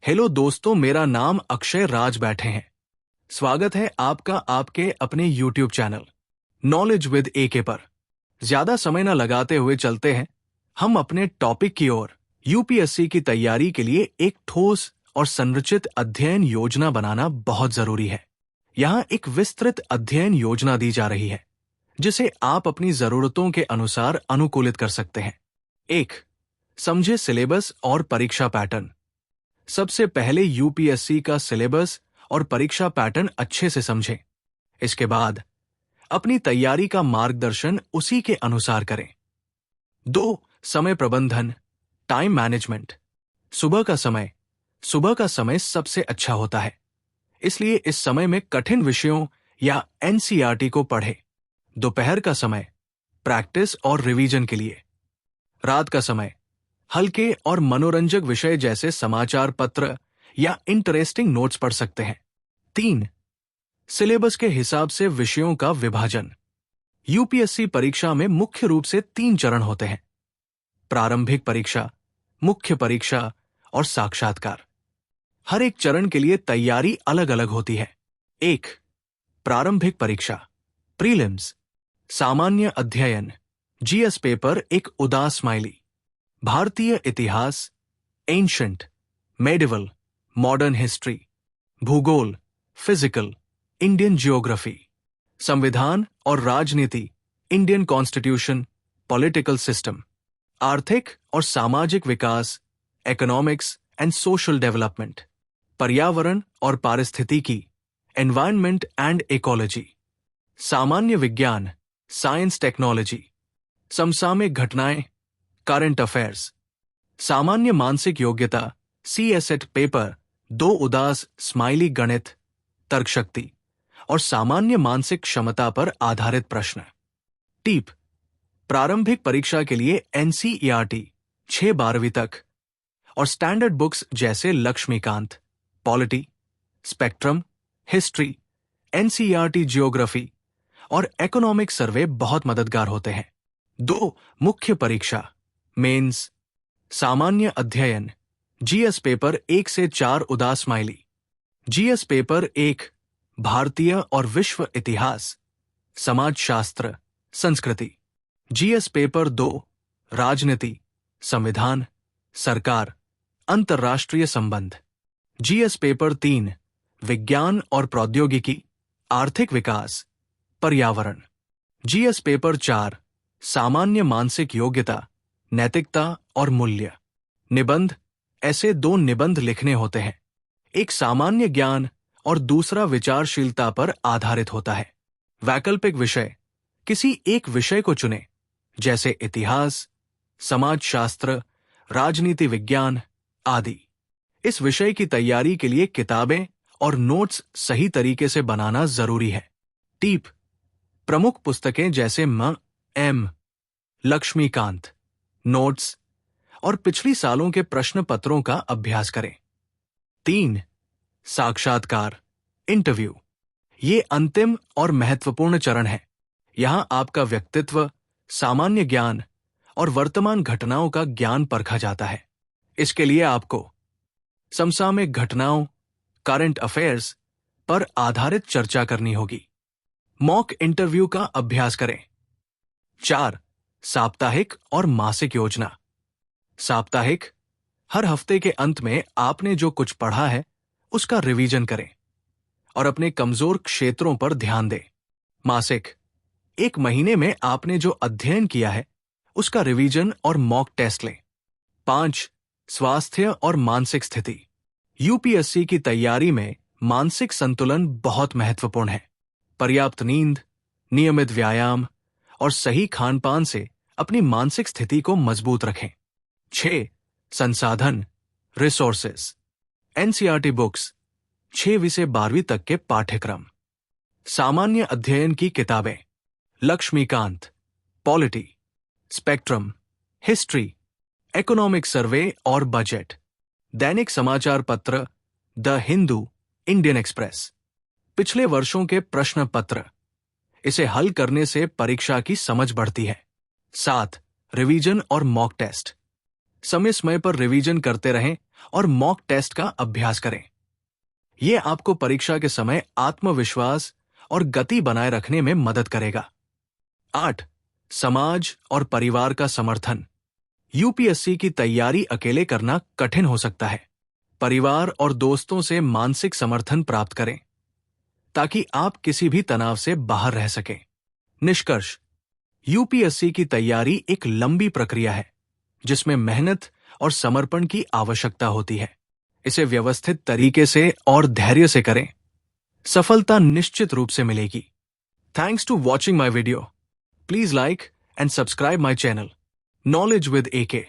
Hello दोस्तों, मेरा नाम अक्षय राज बैठे हैं। स्वागत है आपका आपके अपने YouTube चैनल नॉलेज विद एके पर। ज्यादा समय न लगाते हुए चलते हैं हम अपने टॉपिक की ओर। यूपीएससी की तैयारी के लिए एक ठोस और संरचित अध्ययन योजना बनाना बहुत जरूरी है। यहाँ एक विस्तृत अध्ययन योजना दी जा रही है जिसे आप अपनी जरूरतों के अनुसार अनुकूलित कर सकते हैं। 1. समझे सिलेबस और परीक्षा पैटर्न। सबसे पहले यूपीएससी का सिलेबस और परीक्षा पैटर्न अच्छे से समझें। इसके बाद अपनी तैयारी का मार्गदर्शन उसी के अनुसार करें। 2. समय प्रबंधन, टाइम मैनेजमेंट। सुबह का समय सबसे अच्छा होता है, इसलिए इस समय में कठिन विषयों या एनसीईआरटी को पढ़ें। दोपहर का समय प्रैक्टिस और रिवीजन के लिए। रात का समय हल्के और मनोरंजक विषय जैसे समाचार पत्र या इंटरेस्टिंग नोट्स पढ़ सकते हैं। 3. सिलेबस के हिसाब से विषयों का विभाजन। यूपीएससी परीक्षा में मुख्य रूप से 3 चरण होते हैं: प्रारंभिक परीक्षा, मुख्य परीक्षा और साक्षात्कार। हर एक चरण के लिए तैयारी अलग अलग होती है। 1. प्रारंभिक परीक्षा प्रीलिम्स। सामान्य अध्ययन, जीएस पेपर एक उदास स्माइली। भारतीय इतिहास, एंशंट, मेडिवल, मॉडर्न हिस्ट्री। भूगोल, फिजिकल, इंडियन जियोग्राफी। संविधान और राजनीति, इंडियन कॉन्स्टिट्यूशन, पॉलिटिकल सिस्टम। आर्थिक और सामाजिक विकास, इकोनॉमिक्स एंड सोशल डेवलपमेंट। पर्यावरण और पारिस्थितिकी, एनवायरनमेंट एंड इकोलॉजी। सामान्य विज्ञान, साइंस टेक्नोलॉजी। समसामयिक घटनाएं, करंट अफेयर्स। सामान्य मानसिक योग्यता, सीएसएट पेपर 2 उदास स्माइली। गणित, तर्कशक्ति और सामान्य मानसिक क्षमता पर आधारित प्रश्न। टिप: प्रारंभिक परीक्षा के लिए एनसीईआरटी 6-12वीं तक और स्टैंडर्ड बुक्स जैसे Laxmikanth, polity, spectrum, history, NCERT geography और इकोनॉमिक सर्वे बहुत मददगार होते हैं। 2. मुख्य परीक्षा मेंस। सामान्य अध्ययन, जीएस पेपर 1 से 4 उदास स्माइली। जीएस पेपर 1 भारतीय और विश्व इतिहास, समाजशास्त्र, संस्कृति। जीएस पेपर 2 राजनीति, संविधान, सरकार, अंतर्राष्ट्रीय संबंध। जीएस पेपर 3 विज्ञान और प्रौद्योगिकी, आर्थिक विकास, पर्यावरण। जीएस पेपर 4 सामान्य मानसिक योग्यता, नैतिकता और मूल्य। निबंध, ऐसे 2 निबंध लिखने होते हैं। एक सामान्य ज्ञान और दूसरा विचारशीलता पर आधारित होता है। वैकल्पिक विषय, किसी एक विषय को चुनें, जैसे इतिहास, समाजशास्त्र, राजनीति विज्ञान आदि। इस विषय की तैयारी के लिए किताबें और नोट्स सही तरीके से बनाना जरूरी है। टिप: प्रमुख पुस्तकें जैसे एम. लक्ष्मीकांत, नोट्स और पिछली सालों के प्रश्न पत्रों का अभ्यास करें। 3. साक्षात्कार, इंटरव्यू। ये अंतिम और महत्वपूर्ण चरण है। यहां आपका व्यक्तित्व, सामान्य ज्ञान और वर्तमान घटनाओं का ज्ञान परखा जाता है। इसके लिए आपको समसामयिक घटनाओं, करंट अफेयर्स पर आधारित चर्चा करनी होगी। मॉक इंटरव्यू का अभ्यास करें। 4. साप्ताहिक और मासिक योजना। साप्ताहिक, हर हफ्ते के अंत में आपने जो कुछ पढ़ा है उसका रिवीजन करें और अपने कमजोर क्षेत्रों पर ध्यान दें। मासिक, 1 महीने में आपने जो अध्ययन किया है उसका रिवीजन और मॉक टेस्ट लें। 5. स्वास्थ्य और मानसिक स्थिति। यूपीएससी की तैयारी में मानसिक संतुलन बहुत महत्वपूर्ण है। पर्याप्त नींद, नियमित व्यायाम और सही खानपान से अपनी मानसिक स्थिति को मजबूत रखें। 6. संसाधन, रिसोर्सेस। एनसीईआरटी बुक्स 6वीं से 12वीं तक के पाठ्यक्रम। सामान्य अध्ययन की किताबें, Laxmikanth, polity, spectrum, history, economic survey और बजट। दैनिक समाचार पत्र, द हिंदू, इंडियन एक्सप्रेस। पिछले वर्षों के प्रश्न पत्र, इसे हल करने से परीक्षा की समझ बढ़ती है। 7. रिवीजन और मॉक टेस्ट। समय समय पर रिवीजन करते रहें और मॉक टेस्ट का अभ्यास करें। यह आपको परीक्षा के समय आत्मविश्वास और गति बनाए रखने में मदद करेगा। 8. समाज और परिवार का समर्थन। यूपीएससी की तैयारी अकेले करना कठिन हो सकता है। परिवार और दोस्तों से मानसिक समर्थन प्राप्त करें ताकि आप किसी भी तनाव से बाहर रह सकें। निष्कर्ष: यूपीएससी की तैयारी एक लंबी प्रक्रिया है जिसमें मेहनत और समर्पण की आवश्यकता होती है। इसे व्यवस्थित तरीके से और धैर्य से करें। सफलता निश्चित रूप से मिलेगी। Thanks to watching my video. Please like and subscribe my channel knowledge with AK।